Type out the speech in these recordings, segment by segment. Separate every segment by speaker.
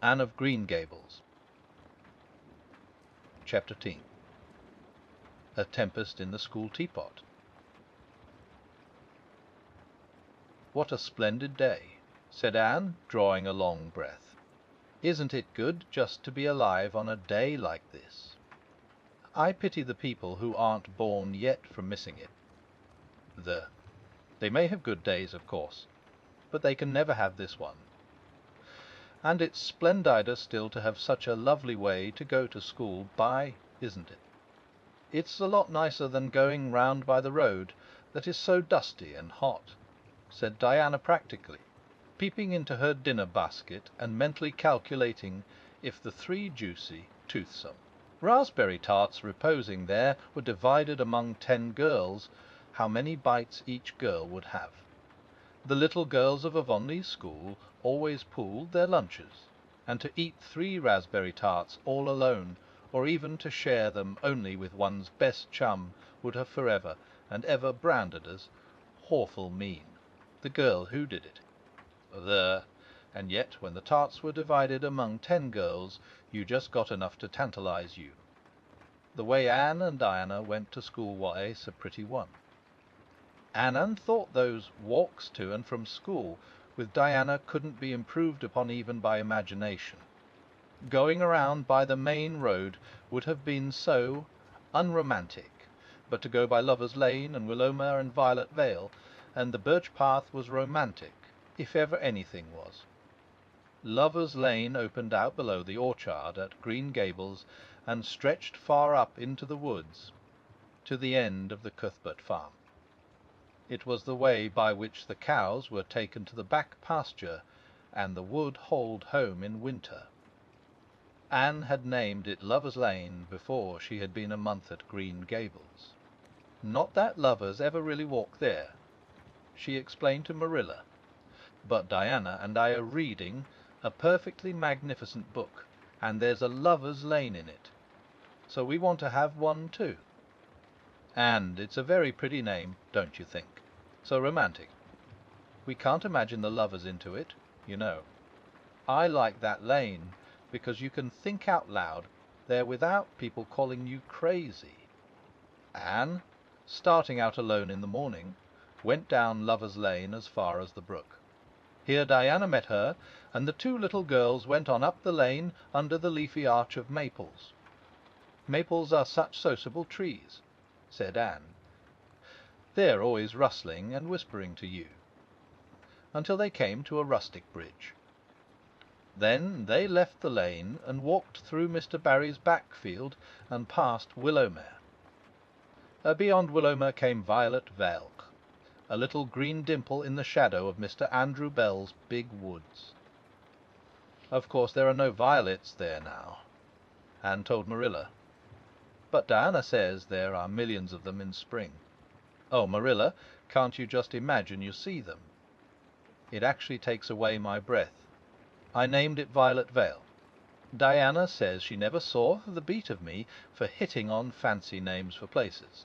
Speaker 1: Anne of Green Gables. Chapter 10. A Tempest in the School Teapot. "What a splendid day," said Anne, drawing a long breath. "Isn't it good just to be alive on a day like this? I pity the people who aren't born yet for missing it. They may have good days, of course, but they can never have this one. And it's splendider still to have such a lovely way to go to school by, isn't it? It's a lot nicer than going round by the road that is so dusty and hot," said Diana practically, peeping into her dinner-basket and mentally calculating if the three juicy, toothsome raspberry tarts reposing there were divided among 10 girls, how many bites each girl would have. The little girls of Avonlea school always pooled their lunches, and to eat 3 raspberry tarts all alone, or even to share them only with one's best chum, would have forever and ever branded as "Hawful mean" the girl who did it. And yet when the tarts were divided among 10 girls, you just got enough to tantalize you. The way Anne and Diana went to school was a pretty one. Anne thought those walks to and from school with Diana couldn't be improved upon even by imagination. Going around by the main road would have been so unromantic, but to go by Lover's Lane and Willowmere and Violet Vale and the Birch Path was romantic, if ever anything was. Lover's Lane opened out below the orchard at Green Gables and stretched far up into the woods, to the end of the Cuthbert farm. It was the way by which the cows were taken to the back pasture and the wood hauled home in winter. Anne had named it Lover's Lane before she had been a month at Green Gables. Not that lovers ever really walk there, she explained to Marilla, but Diana and I are reading a perfectly magnificent book, and there's a Lover's Lane in it, so we want to have one too. And it's a very pretty name, don't you think? So romantic. We can't imagine the lovers into it, you know. I like that lane because you can think out loud there without people calling you crazy. Anne, starting out alone in the morning, went down Lover's Lane as far as the brook. Here Diana met her, and the 2 little girls went on up the lane under the leafy arch of maples. "Maples are such sociable trees," said Anne. "They're always rustling and whispering to you," until they came to a rustic bridge. Then they left the lane and walked through Mr. Barry's back field and past Willowmere. Beyond Willowmere came Violet Vale, a little green dimple in the shadow of Mr. Andrew Bell's big woods. "Of course there are no violets there now," Anne told Marilla, "but Diana says there are millions of them in spring. Oh, Marilla, can't you just imagine you see them? It actually takes away my breath. I named it Violet Vale. Diana says she never saw the beat of me for hitting on fancy names for places.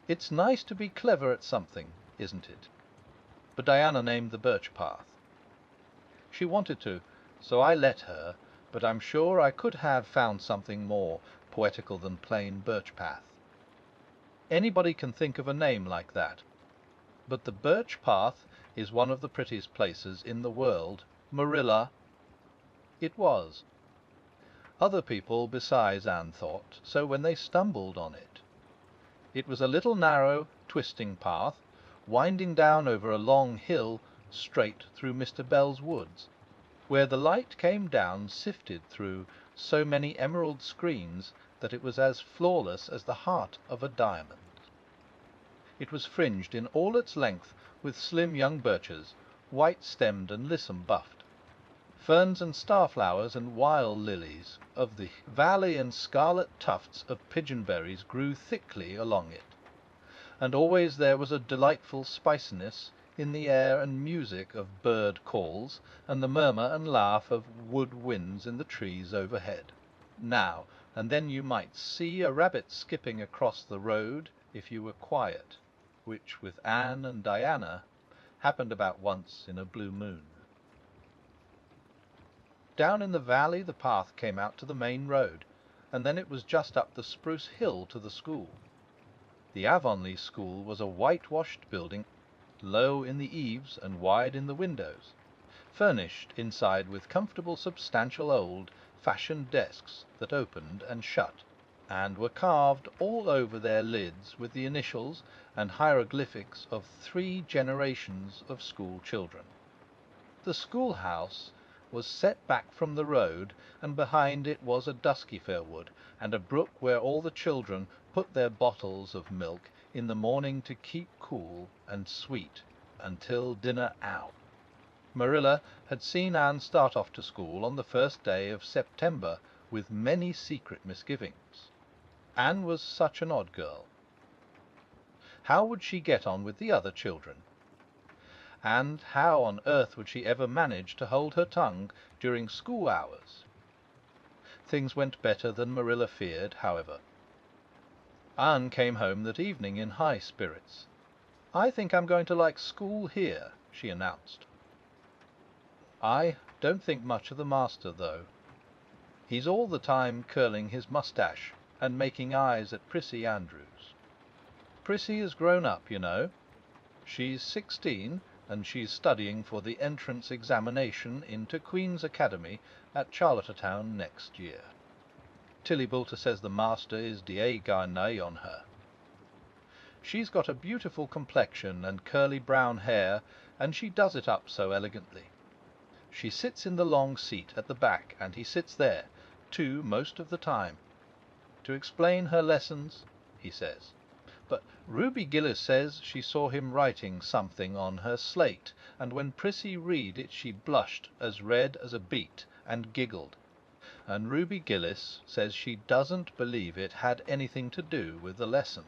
Speaker 1: It's nice to be clever at something, isn't it? But Diana named the Birch Path. She wanted to, so I let her, but I'm sure I could have found something more poetical than plain Birch Path. Anybody can think of a name like that, but the Birch Path is one of the prettiest places in the world, Marilla." It was. Other people besides Anne thought so when they stumbled on it. It was a little narrow, twisting path, winding down over a long hill straight through Mr. Bell's woods, where the light came down sifted through so many emerald screens that it was as flawless as the heart of a diamond. It was fringed in all its length with slim young birches, white-stemmed and lissom-buffed. Ferns and starflowers and wild lilies of the valley and scarlet tufts of pigeonberries grew thickly along it, and always there was a delightful spiciness in the air and music of bird calls and the murmur and laugh of wood winds in the trees overhead. Now and then you might see a rabbit skipping across the road if you were quiet, which with Anne and Diana happened about once in a blue moon. Down in the valley the path came out to the main road, and then it was just up the spruce hill to the school. The Avonlea school was a whitewashed building, low in the eaves and wide in the windows, furnished inside with comfortable, substantial, old-fashioned desks that opened and shut, and were carved all over their lids with the initials and hieroglyphics of 3 generations of school children. The schoolhouse was set back from the road, and behind it was a dusky fir wood, and a brook where all the children put their bottles of milk in the morning to keep cool and sweet until dinner hour. Marilla had seen Anne start off to school on the first day of September with many secret misgivings. Anne was such an odd girl. How would she get on with the other children? And how on earth would she ever manage to hold her tongue during school hours? Things went better than Marilla feared, however. Anne came home that evening in high spirits. "I think I'm going to like school here," she announced. "I don't think much of the master, though. He's all the time curling his moustache and making eyes at Prissy Andrews. Prissy is grown up, you know. She's 16, and she's studying for the entrance examination into Queen's Academy at Charlottetown next year. Tilly Boulter says the master is dégarné on her. She's got a beautiful complexion and curly brown hair, and she does it up so elegantly. She sits in the long seat at the back, and he sits there, too, most of the time. To explain her lessons, he says. But Ruby Gillis says she saw him writing something on her slate, and when Prissy read it she blushed as red as a beet and giggled. And Ruby Gillis says she doesn't believe it had anything to do with the lesson."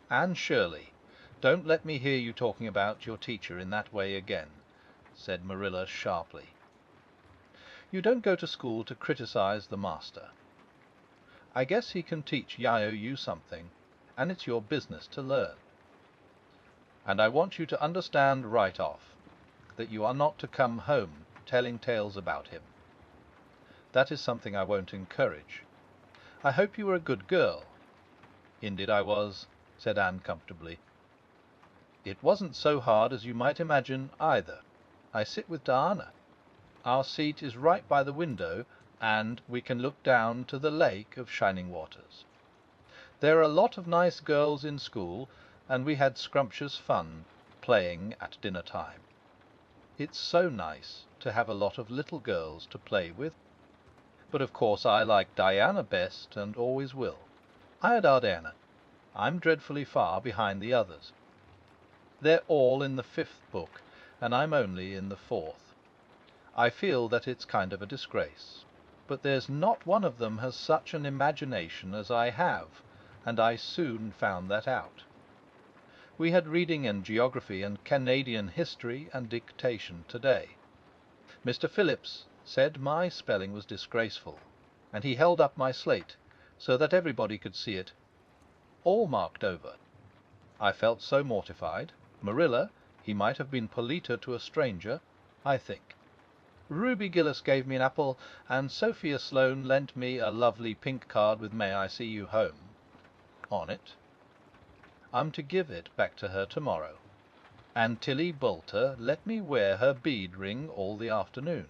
Speaker 1: "Anne Shirley, don't let me hear you talking about your teacher in that way again," said Marilla sharply. "You don't go to school to criticize the master. I guess he can teach you something, and it's your business to learn. And I want you to understand right off that you are not to come home telling tales about him. That is something I won't encourage. I hope you were a good girl." "Indeed I was," said Anne comfortably. "It wasn't so hard as you might imagine, either. I sit with Diana. Our seat is right by the window, and we can look down to the lake of Shining Waters. There are a lot of nice girls in school, and we had scrumptious fun playing at dinner time. It's so nice to have a lot of little girls to play with. But of course I like Diana best, and always will. I adore Diana. I'm dreadfully far behind the others. They're all in the 5th book, and I'm only in the 4th. I feel that it's kind of a disgrace. But there's not one of them has such an imagination as I have, and I soon found that out. We had reading and geography and Canadian history and dictation today. Mr. Phillips said my spelling was disgraceful, and he held up my slate so that everybody could see it, all marked over. I felt so mortified. Marilla, he might have been politer to a stranger, I think. Ruby Gillis gave me an apple, and Sophia Sloane lent me a lovely pink card with 'May I see you home' on it. I'm to give it back to her tomorrow. And Tilly Boulter let me wear her bead ring all the afternoon.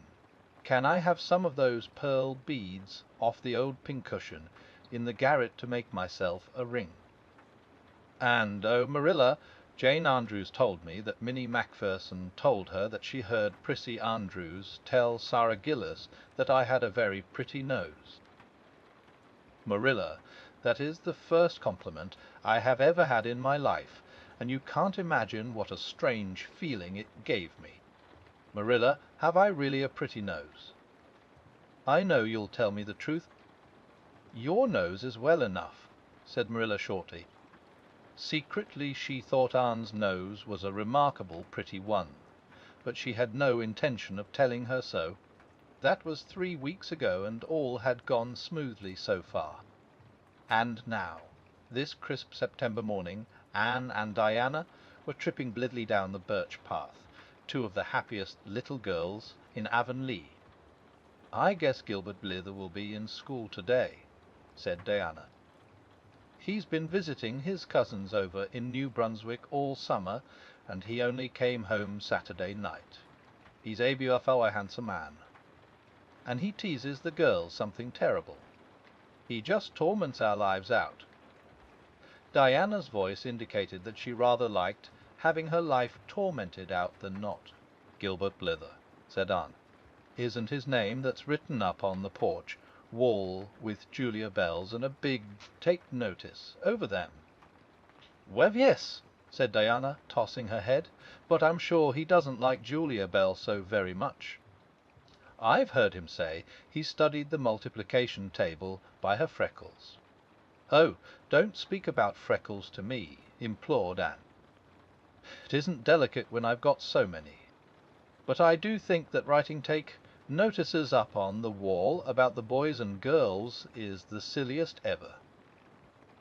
Speaker 1: Can I have some of those pearl beads off the old pincushion in the garret to make myself a ring? And, oh, Marilla, Jane Andrews told me that Minnie Macpherson told her that she heard Prissy Andrews tell Sarah Gillis that I had a very pretty nose. Marilla, that is the first compliment I have ever had in my life, and you can't imagine what a strange feeling it gave me. Marilla, have I really a pretty nose? I know you'll tell me the truth." "Your nose is well enough," said Marilla shortly. Secretly she thought Anne's nose was a remarkable pretty one, but she had no intention of telling her so. That was 3 weeks ago, and all had gone smoothly so far. And now, this crisp September morning, Anne and Diana were tripping blithely down the birch path, 2 of the happiest little girls in Avonlea. I guess Gilbert Blythe will be in school today, said Diana. He's been visiting his cousins over in New Brunswick all summer, and he only came home Saturday night. He's a beautiful handsome man. And he teases the girls something terrible. He just torments our lives out. Diana's voice indicated that she rather liked having her life tormented out than not. Gilbert Blythe, said Anne. Isn't his name that's written up on the porch wall with Julia Bell's and a big "Take Notice" over them? Well, yes, said Diana, tossing her head, but I'm sure he doesn't like Julia Bell so very much. I've heard him say he studied the multiplication table by her freckles. Oh, don't speak about freckles to me, implored Anne. It isn't delicate when I've got so many. But I do think that writing "Take Notices" up on the wall about the boys and girls is the silliest ever.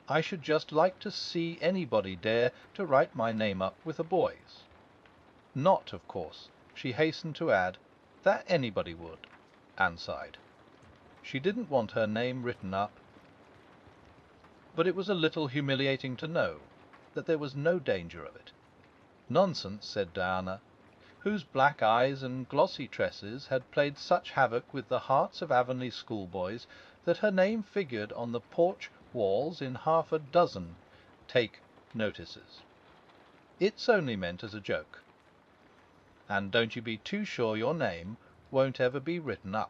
Speaker 1: I should just like to see anybody dare to write my name up with a boy's. Not, of course, she hastened to add, that anybody would. Anne sighed. She didn't want her name written up, but it was a little humiliating to know that there was no danger of it. Nonsense, said Diana, whose black eyes and glossy tresses had played such havoc with the hearts of Avonlea schoolboys that her name figured on the porch walls in half a dozen "Take Notices." It's only meant as a joke. And don't you be too sure your name won't ever be written up.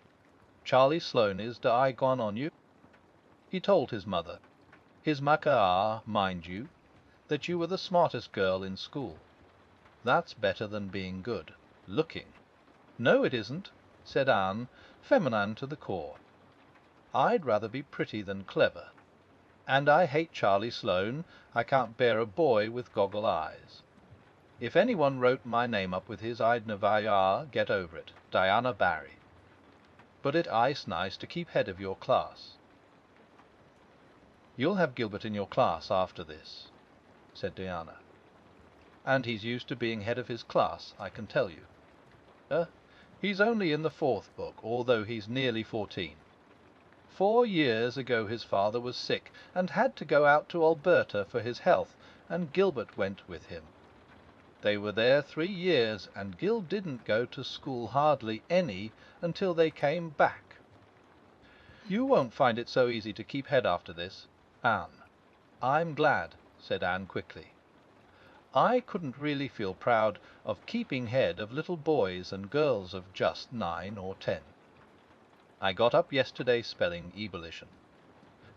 Speaker 1: Charlie Sloane is de eye gone on you. He told his mother, his macaw, mind you, that you were the smartest girl in school. That's better than being good looking. No, it isn't, said Anne, feminine to the core. I'd rather be pretty than clever. And I hate Charlie Sloane. I can't bear a boy with goggle eyes. If anyone wrote my name up with his, I'd never get over it. Diana Barry. But it ice nice to keep head of your class. You'll have Gilbert in your class after this, said Diana. And he's used to being head of his class, I can tell you. He's only in the 4th book, although he's nearly 14. 4 years ago his father was sick and had to go out to Alberta for his health, and Gilbert went with him. They were there 3 years, and Gil didn't go to school hardly any until they came back. You won't find it so easy to keep head after this, Anne. I'm glad, said Anne quickly. I couldn't really feel proud of keeping head of little boys and girls of just 9 or 10. I got up yesterday spelling ebullition.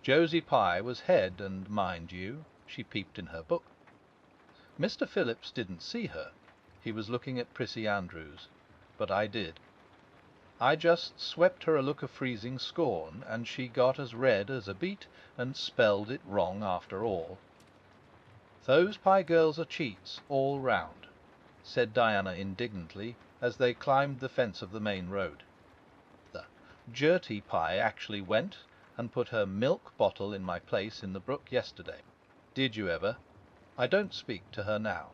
Speaker 1: Josie Pye was head, and mind you, she peeped in her book. Mr. Phillips didn't see her. He was looking at Prissy Andrews, but I did. I just swept her a look of freezing scorn, and she got as red as a beet and spelled it wrong after all. Those Pye girls are cheats all round, said Diana indignantly, as they climbed the fence of the main road. The Gertie Pye actually went and put her milk bottle in my place in the brook yesterday. Did you ever? I don't speak to her now.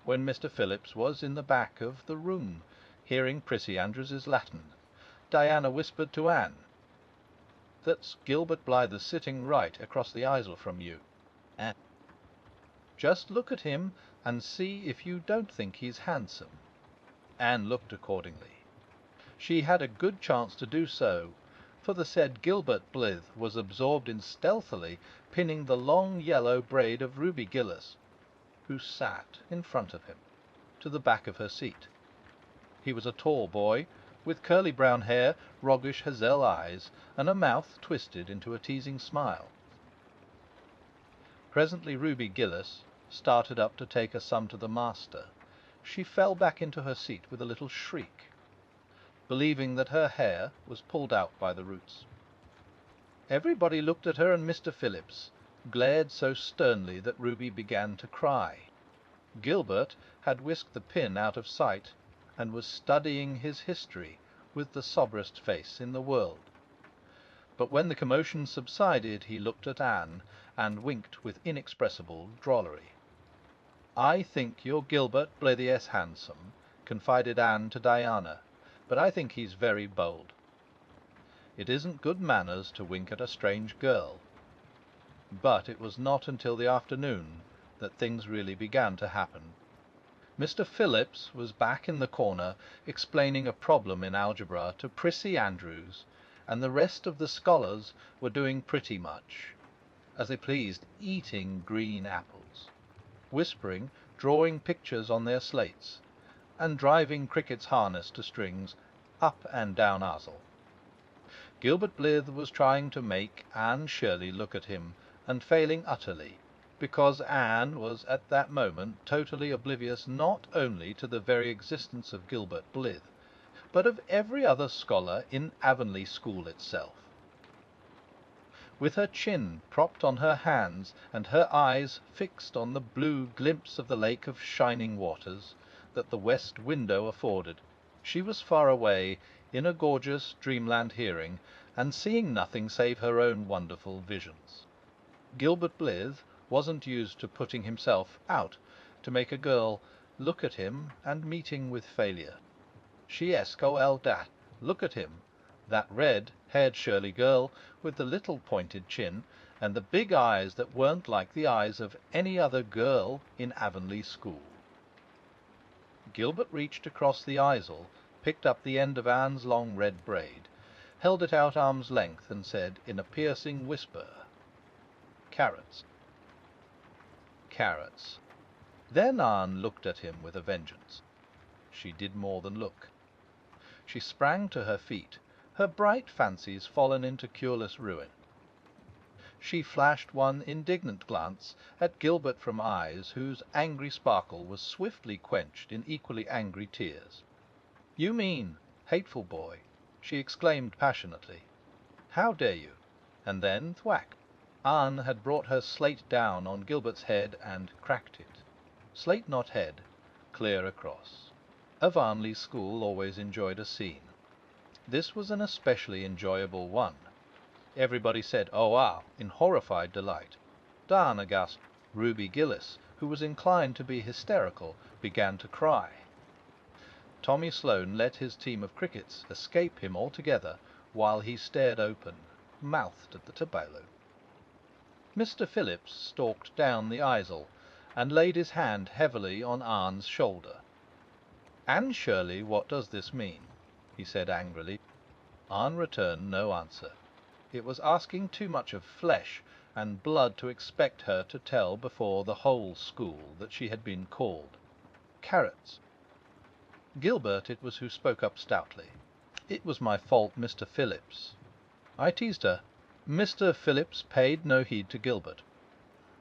Speaker 1: When Mr. Phillips was in the back of the room, hearing Prissy Andrews's Latin, Diana whispered to Anne, "That's Gilbert Blythe sitting right across the easel from you. Anne, just look at him and see if you don't think he's handsome." Anne looked accordingly. She had a good chance to do so, for the said Gilbert Blythe was absorbed in stealthily pinning the long yellow braid of Ruby Gillis, who sat in front of him, to the back of her seat. He was a tall boy, with curly brown hair, roguish hazel eyes, and a mouth twisted into a teasing smile. Presently Ruby Gillis started up to take a sum to the master. She fell back into her seat with a little shriek, believing that her hair was pulled out by the roots. Everybody looked at her, and Mr. Phillips glared so sternly that Ruby began to cry. Gilbert had whisked the pin out of sight, and was studying his history with the soberest face in the world. But when the commotion subsided, he looked at Anne, and winked with inexpressible drollery. "I think your Gilbert Blythe handsome, confided Anne to Diana, "but I think he's very bold. It isn't good manners to wink at a strange girl." But it was not until the afternoon that things really began to happen. Mr. Phillips was back in the corner explaining a problem in algebra to Prissy Andrews, and the rest of the scholars were doing pretty much as they pleased, eating green apples, whispering, drawing pictures on their slates, and driving Cricket's harness to strings up and down Arsel. Gilbert Blythe was trying to make Anne Shirley look at him, and failing utterly, because Anne was at that moment totally oblivious not only to the very existence of Gilbert Blythe, but of every other scholar in Avonlea School itself. With her chin propped on her hands and her eyes fixed on the blue glimpse of the lake of shining waters that the west window afforded, she was far away in a gorgeous dreamland hearing, and seeing nothing save her own wonderful visions. Gilbert Blythe wasn't used to putting himself out to make a girl look at him and meeting with failure. She escoel dat, look at him, that red-haired Shirley girl with the little pointed chin and the big eyes that weren't like the eyes of any other girl in Avonlea School. Gilbert reached across the easel, picked up the end of Anne's long red braid, held it out arm's length, and said in a piercing whisper, "Carrots." Carrots. Then Anne looked at him with a vengeance. She did more than look. She sprang to her feet, her bright fancies fallen into cureless ruin. She flashed one indignant glance at Gilbert from eyes whose angry sparkle was swiftly quenched in equally angry tears. "You mean, hateful boy!" she exclaimed passionately. "How dare you?" And then thwack! Anne had brought her slate down on Gilbert's head and cracked it. Slate not head, clear across. Avonlea School always enjoyed a scene. This was an especially enjoyable one. Everybody said "Oh ah" in horrified delight. Diana gasped. Ruby Gillis, who was inclined to be hysterical, began to cry. Tommy Sloane let his team of crickets escape him altogether, while he stared open-mouthed at the tableau. Mr. Phillips stalked down the easel, and laid his hand heavily on Anne's shoulder. "Anne Shirley, what does this mean?" he said angrily. Anne returned no answer. It was asking too much of flesh and blood to expect her to tell before the whole school that she had been called carrots. Gilbert it was who spoke up stoutly. "It was my fault, Mr. Phillips." I teased her. Mr. Phillips paid no heed to Gilbert.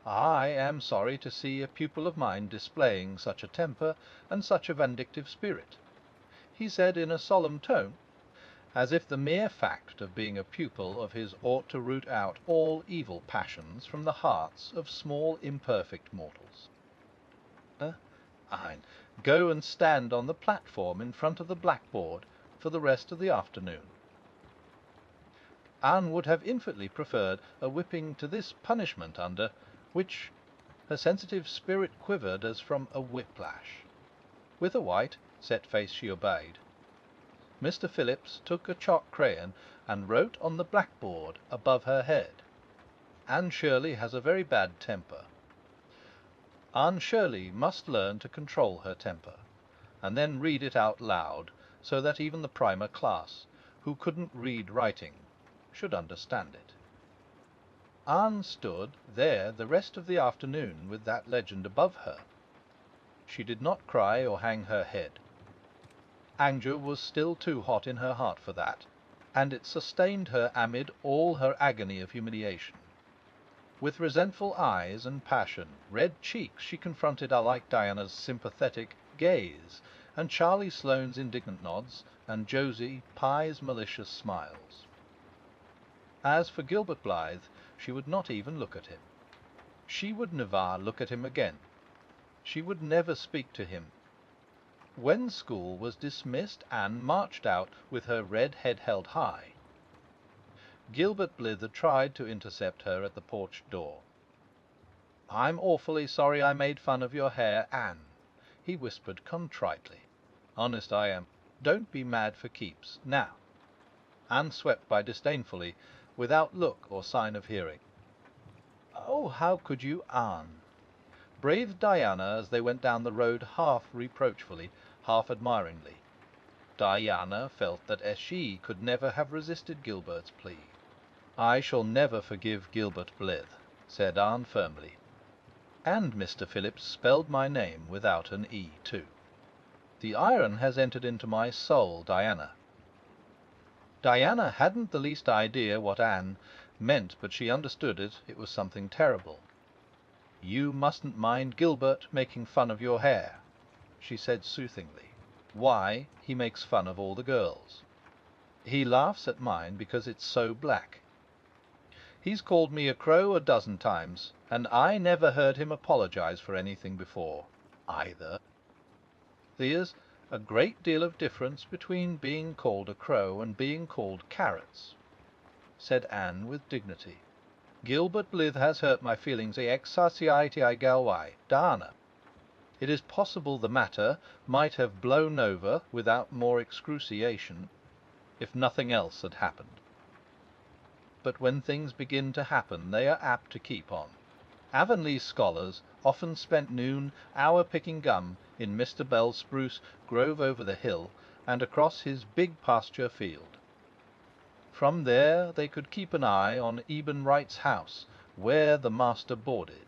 Speaker 1: "I am sorry to see a pupil of mine displaying such a temper and such a vindictive spirit," he said in a solemn tone, as if the mere fact of being a pupil of his ought to root out all evil passions from the hearts of small imperfect mortals. "Ein, go and stand on the platform in front of the blackboard for the rest of the afternoon." Anne would have infinitely preferred a whipping to this punishment under which her sensitive spirit quivered as from a whiplash. With a white, set face she obeyed. Mr. Phillips took a chalk crayon and wrote on the blackboard above her head, "Anne Shirley has a very bad temper." Anne Shirley must learn to control her temper, and then read it out loud, so that even the primer class, who couldn't read writing, should understand it. Anne stood there the rest of the afternoon with that legend above her. She did not cry or hang her head. Anger was still too hot in her heart for that, and it sustained her amid all her agony of humiliation. With resentful eyes and passion, red cheeks, she confronted alike Diana's sympathetic gaze, and Charlie Sloane's indignant nods, and Josie Pye's malicious smiles. As for Gilbert Blythe, she would not even look at him. She would never look at him again. She would never speak to him. When school was dismissed, Anne marched out with her red head held high. Gilbert Blythe tried to intercept her at the porch door. "I'm awfully sorry I made fun of your hair, Anne," he whispered contritely. Honest I am. Don't be mad for keeps. Now." Anne swept by disdainfully, without look or sign of hearing. "Oh, how could you, Anne?" breathed Diana as they went down the road, half reproachfully, half admiringly. Diana felt that she could never have resisted Gilbert's plea. "I shall never forgive Gilbert Blythe," said Anne firmly. "And Mr. Phillips spelled my name without an E, too. The iron has entered into my soul, Diana." Diana hadn't the least idea what Anne meant, but she understood it was something terrible. "You mustn't mind Gilbert making fun of your hair," she said soothingly. "Why, he makes fun of all the girls. He laughs at mine because it's so black. He's called me a crow a dozen times, and I never heard him apologize for anything before, either." "There's a great deal of difference between being called a crow and being called carrots," said Anne with dignity. "Gilbert Blythe has hurt my feelings ex satiety galvae, Diana. It is possible the matter might have blown over without more excruciation if nothing else had happened. But when things begin to happen they are apt to keep on. Avonlea scholars often spent noon hour picking gum in Mr. Bell's spruce grove over the hill and across his big pasture field. From there they could keep an eye on Eben Wright's house, where the master boarded.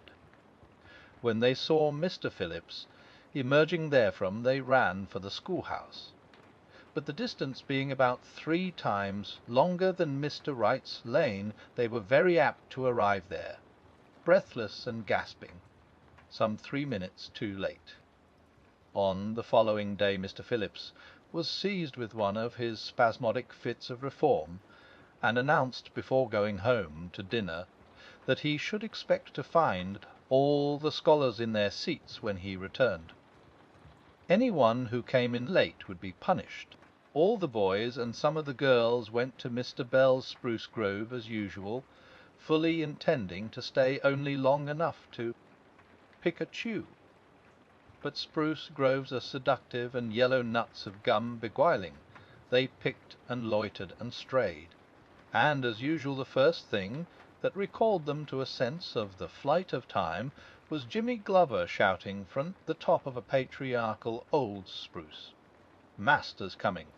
Speaker 1: When they saw Mr. Phillips emerging therefrom, they ran for the schoolhouse. But the distance being about 3 times longer than Mr. Wright's lane, they were very apt to arrive there, breathless and gasping, some 3 minutes too late. On the following day Mr. Phillips was seized with one of his spasmodic fits of reform, and announced before going home to dinner that he should expect to find all the scholars in their seats when he returned. Any one who came in late would be punished. All the boys and some of the girls went to Mr. Bell's spruce grove as usual, fully intending to stay only long enough to pick a chew. But spruce groves are seductive, and yellow nuts of gum beguiling. They picked and loitered and strayed, and as usual the first thing that recalled them to a sense of the flight of time was Jimmy Glover shouting from the top of a patriarchal old spruce, "Master's coming!"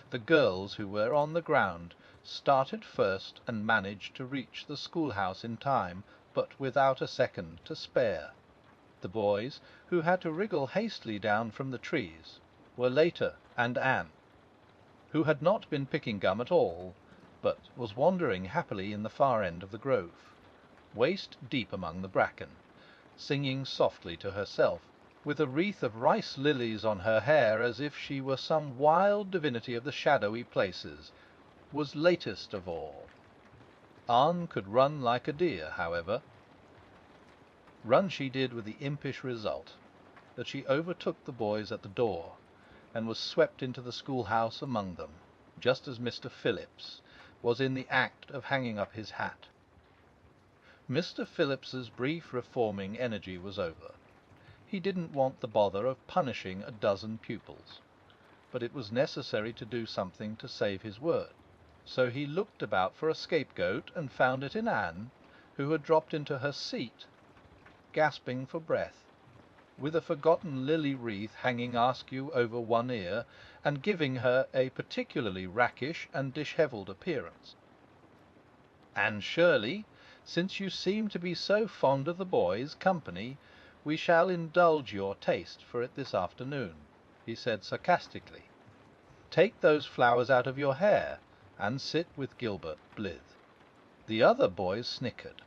Speaker 1: The girls, who were on the ground, started first and managed to reach the schoolhouse in time, but without a second to spare. The boys, who had to wriggle hastily down from the trees, were later, and Anne, who had not been picking gum at all, but was wandering happily in the far end of the grove, waist deep among the bracken, singing softly to herself, with a wreath of rice lilies on her hair, as if she were some wild divinity of the shadowy places, was latest of all. Anne could run like a deer, however. Run she did, with the impish result that she overtook the boys at the door, and was swept into the schoolhouse among them, just as Mr. Phillips was in the act of hanging up his hat. Mr. Phillips's brief reforming energy was over. He didn't want the bother of punishing a dozen pupils, but it was necessary to do something to save his word. So he looked about for a scapegoat, and found it in Anne, who had dropped into her seat, gasping for breath, with a forgotten lily wreath hanging askew over one ear, and giving her a particularly rackish and dishevelled appearance. "Anne Shirley, since you seem to be so fond of the boys' company, we shall indulge your taste for it this afternoon," he said sarcastically. "Take those flowers out of your hair, and sit with Gilbert Blythe." The other boys snickered.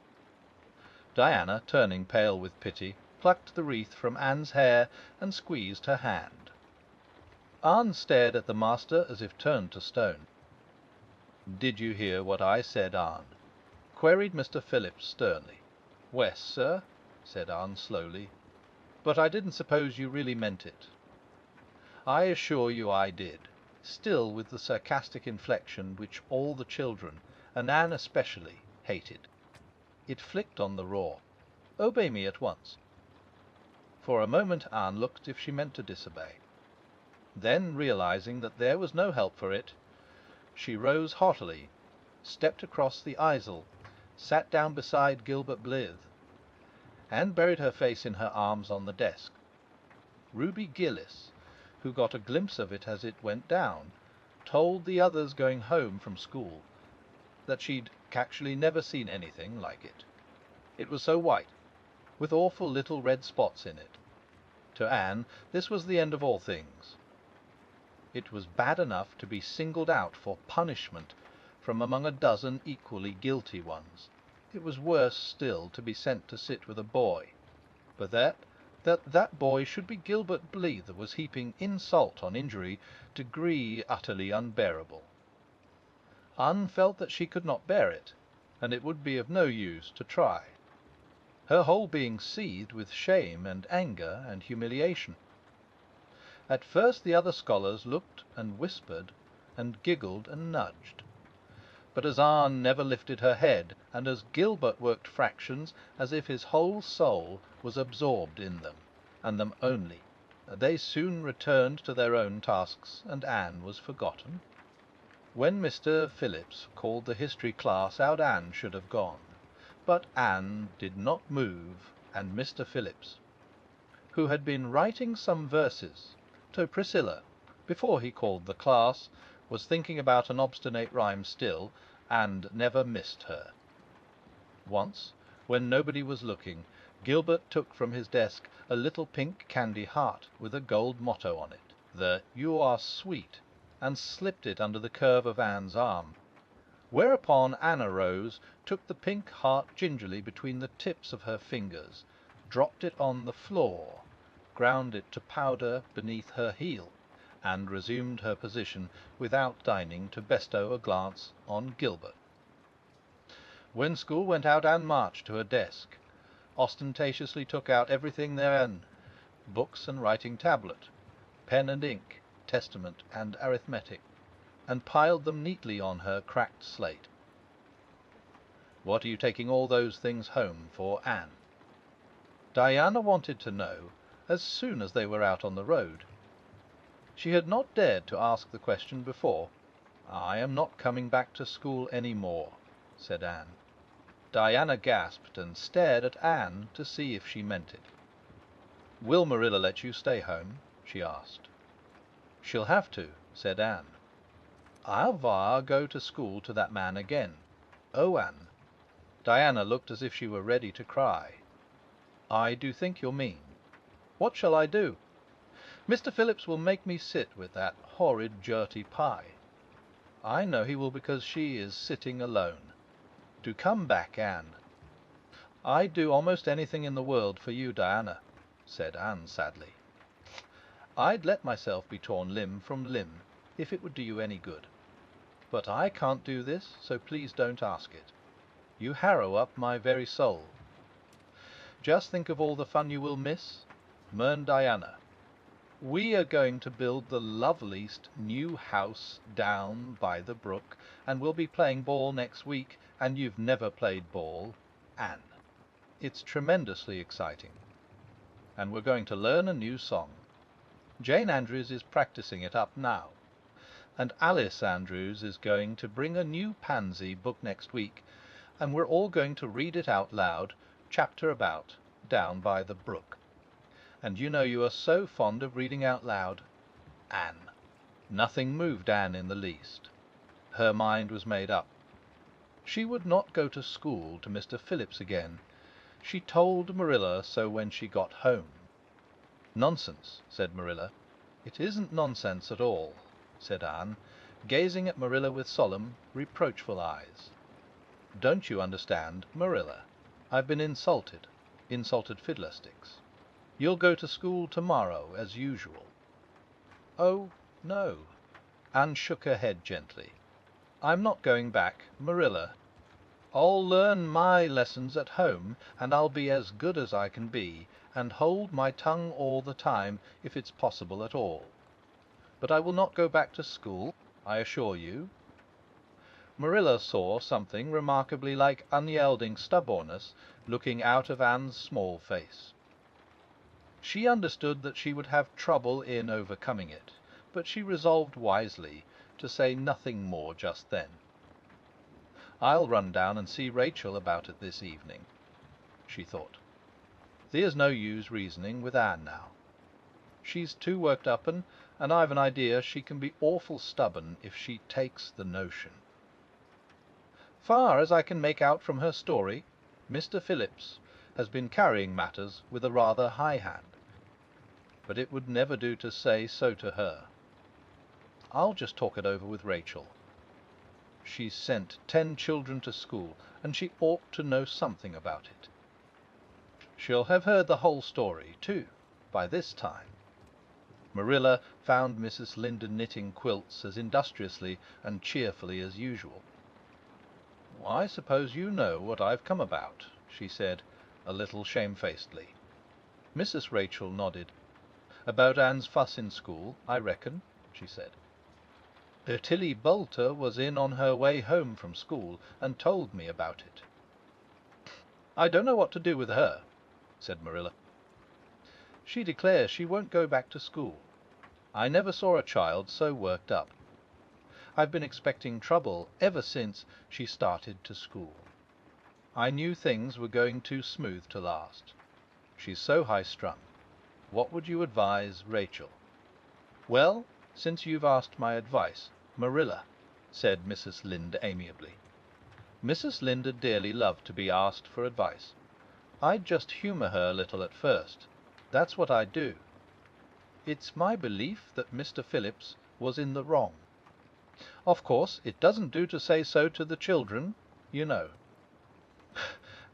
Speaker 1: Diana, turning pale with pity, plucked the wreath from Anne's hair and squeezed her hand. Anne stared at the master as if turned to stone. "Did you hear what I said, Anne?" queried Mr. Phillips sternly. "Wes, sir," said Anne slowly, "but I didn't suppose you really meant it." "I assure you I did," still with the sarcastic inflection which all the children, and Anne especially, hated. It flicked on the raw. "Obey me at once." For a moment Anne looked as if she meant to disobey. Then, realizing that there was no help for it, she rose haughtily, stepped across the easel, sat down beside Gilbert Blythe, and buried her face in her arms on the desk. Ruby Gillis, who got a glimpse of it as it went down, told the others going home from school that she'd actually never seen anything like it. It was so white, with awful little red spots in it. To Anne, this was the end of all things. It was bad enough to be singled out for punishment from among a dozen equally guilty ones. It was worse still to be sent to sit with a boy. But that boy should be Gilbert Blythe was heaping insult on injury, degree utterly unbearable. Anne felt that she could not bear it, and it would be of no use to try. Her whole being seethed with shame and anger and humiliation. At first the other scholars looked and whispered and giggled and nudged. But as Anne never lifted her head, and as Gilbert worked fractions as if his whole soul was absorbed in them, and them only, they soon returned to their own tasks, and Anne was forgotten. When Mr. Phillips called the history class out, Anne should have gone. But Anne did not move, and Mr. Phillips, who had been writing some verses to Priscilla before he called the class, was thinking about an obstinate rhyme still, and never missed her. Once, when nobody was looking, Gilbert took from his desk a little pink candy heart with a gold motto on it, the "You are sweet," and slipped it under the curve of Anne's arm. Whereupon Anne arose, took the pink heart gingerly between the tips of her fingers, dropped it on the floor, ground it to powder beneath her heel, and resumed her position without deigning to bestow a glance on Gilbert. When school went out, Anne marched to her desk, ostentatiously took out everything therein, books and writing tablet, pen and ink, testament and arithmetic, and piled them neatly on her cracked slate. "What are you taking all those things home for, Anne?" Diana wanted to know as soon as they were out on the road. She had not dared to ask the question before. "I am not coming back to school any more," said Anne. Diana gasped and stared at Anne to see if she meant it. "Will Marilla let you stay home?" she asked. "She'll have to," said Anne. "I'll go to school to that man again. Oh, Anne!" Diana looked as if she were ready to cry. "I do think you're mean. What shall I do? Mr. Phillips will make me sit with that horrid Gertie Pye. I know he will, because she is sitting alone. Do come back, Anne." "I'd do almost anything in the world for you, Diana," said Anne sadly. "I'd let myself be torn limb from limb if it would do you any good. But I can't do this, so please don't ask it. You harrow up my very soul. Just think of all the fun you will miss. Mern Diana. We are going to build the loveliest new house down by the brook, and we'll be playing ball next week, and you've never played ball, Anne. It's tremendously exciting. And we're going to learn a new song. Jane Andrews is practicing it up now. And Alice Andrews is going to bring a new Pansy book next week, and we're all going to read it out loud, chapter about Down by the Brook. And you know you are so fond of reading out loud, Anne." Nothing moved Anne in the least. Her mind was made up. She would not go to school to Mr. Phillips again. She told Marilla so when she got home. "Nonsense," said Marilla. "It isn't nonsense at all," said Anne, gazing at Marilla with solemn, reproachful eyes. "Don't you understand, Marilla? I've been insulted fiddlesticks. You'll go to school tomorrow as usual." "Oh, no." Anne shook her head gently. "I'm not going back, Marilla. I'll learn my lessons at home, and I'll be as good as I can be, and hold my tongue all the time, if it's possible at all. But I will not go back to school, I assure you." Marilla saw something remarkably like unyielding stubbornness looking out of Anne's small face. She understood that she would have trouble in overcoming it, but she resolved wisely to say nothing more just then. "I'll run down and see Rachel about it this evening," she thought. "There's no use reasoning with Anne now. She's too worked up, and I've an idea she can be awful stubborn if she takes the notion. Far as I can make out from her story, Mr. Phillips has been carrying matters with a rather high hand. But it would never do to say so to her. I'll just talk it over with Rachel. She's sent 10 children to school, and she ought to know something about it. She'll have heard the whole story, too, by this time." Marilla found Mrs. Linde knitting quilts as industriously and cheerfully as usual. "I suppose you know what I've come about," she said, a little shamefacedly. Mrs. Rachel nodded. "About Anne's fuss in school, I reckon," she said. "Tilly Boulter was in on her way home from school and told me about it." "I don't know what to do with her," said Marilla. "She declares she won't go back to school. I never saw a child so worked up. I've been expecting trouble ever since she started to school. I knew things were going too smooth to last. She's so high-strung. What would you advise Rachel?" "Well, since you've asked my advice, Marilla," said Mrs. Linde amiably. Mrs. Linde dearly loved to be asked for advice. "I'd just humour her a little at first. That's what I'd do. It's my belief that Mr. Phillips was in the wrong. Of course, it doesn't do to say so to the children, you know.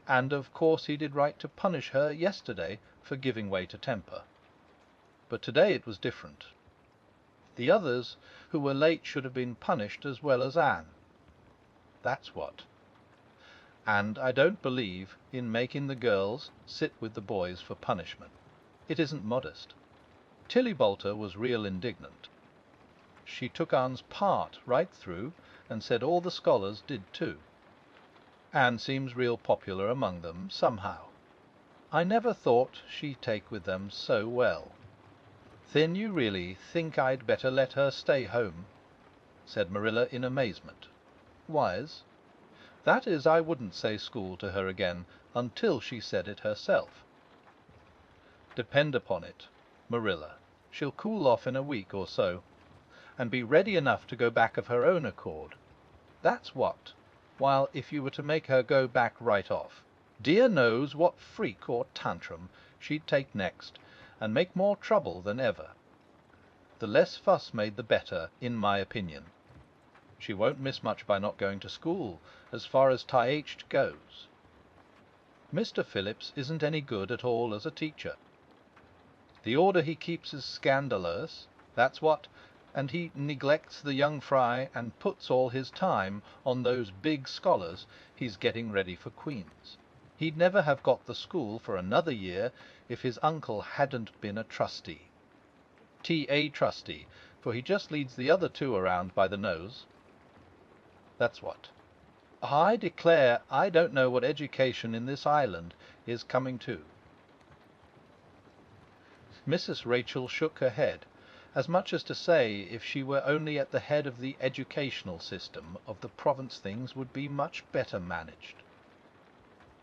Speaker 1: And of course he did right to punish her yesterday for giving way to temper. But today it was different. The others who were late should have been punished as well as Anne. That's what. And I don't believe in making the girls sit with the boys for punishment. It isn't modest. Tilly Boulter was real indignant. She took Anne's part right through and said all the scholars did too. Anne seems real popular among them, somehow. I never thought she'd take with them so well." "Then you really think I'd better let her stay home?" said Marilla in amazement. "Wise?" "That is, I wouldn't say school to her again until she said it herself. Depend upon it, Marilla, she'll cool off in a week or so, and be ready enough to go back of her own accord. That's what. While if you were to make her go back right off, dear knows what freak or tantrum she'd take next, and make more trouble than ever. The less fuss made the better, in my opinion. She won't miss much by not going to school, as far as TH goes. Mr. Phillips isn't any good at all as a teacher. The order he keeps is scandalous, that's what, and he neglects the young fry and puts all his time on those big scholars he's getting ready for Queen's. He'd never have got the school for another year if his uncle hadn't been a trustee. T.A. trustee, for he just leads the other two around by the nose. That's what. I declare I don't know what education in this island is coming to." Mrs. Rachel shook her head, as much as to say if she were only at the head of the educational system of the province things would be much better managed.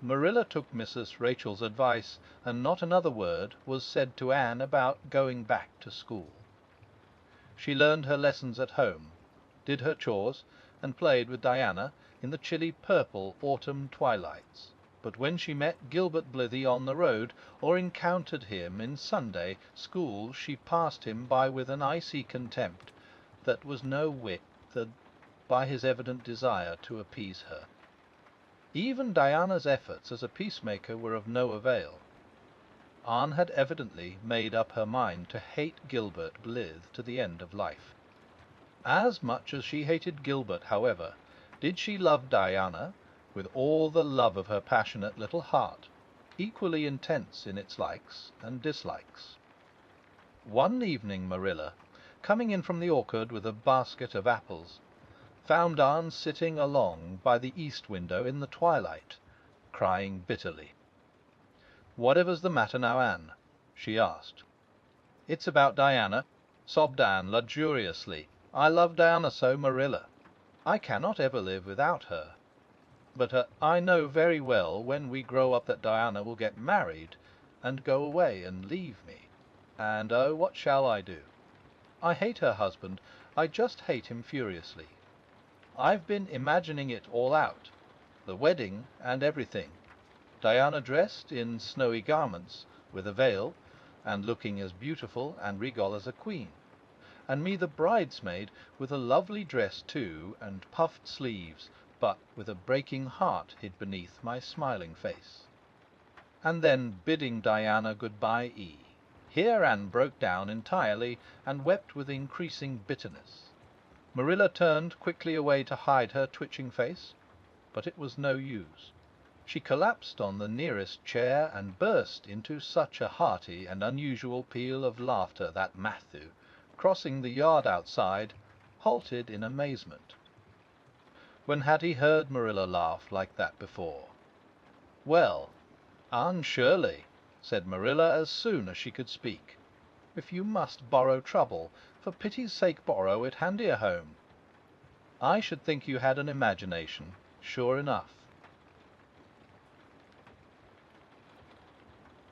Speaker 1: Marilla took Mrs. Rachel's advice, and not another word was said to Anne about going back to school. She learned her lessons at home, did her chores, and played with Diana in the chilly purple autumn twilights. But when she met Gilbert Blythe on the road, or encountered him in Sunday school, she passed him by with an icy contempt that was no whit by his evident desire to appease her. Even Diana's efforts as a peacemaker were of no avail. Anne had evidently made up her mind to hate Gilbert Blythe to the end of life. As much as she hated Gilbert, however, did she love Diana with all the love of her passionate little heart, equally intense in its likes and dislikes. One evening Marilla, coming in from the orchard with a basket of apples, found Anne sitting along by the east window in the twilight, crying bitterly. "Whatever's the matter now, Anne?" she asked. "It's about Diana," sobbed Anne luxuriously. "I love Diana so, Marilla. I cannot ever live without her. But I know very well when we grow up that Diana will get married and go away and leave me. And oh, what shall I do? I hate her husband. I just hate him furiously. I've been imagining it all out, the wedding and everything. Diana dressed in snowy garments, with a veil, and looking as beautiful and regal as a queen. And me the bridesmaid, with a lovely dress too, and puffed sleeves, but with a breaking heart hid beneath my smiling face. And then bidding Diana good-bye. Here Anne broke down entirely, and wept with increasing bitterness. Marilla turned quickly away to hide her twitching face, but it was no use. She collapsed on the nearest chair and burst into such a hearty and unusual peal of laughter that Matthew, crossing the yard outside, halted in amazement. When had he heard Marilla laugh like that before? "Well, Anne Shirley," said Marilla as soon as she could speak, "if you must borrow trouble, for pity's sake borrow it handier home. I should think you had an imagination, sure enough."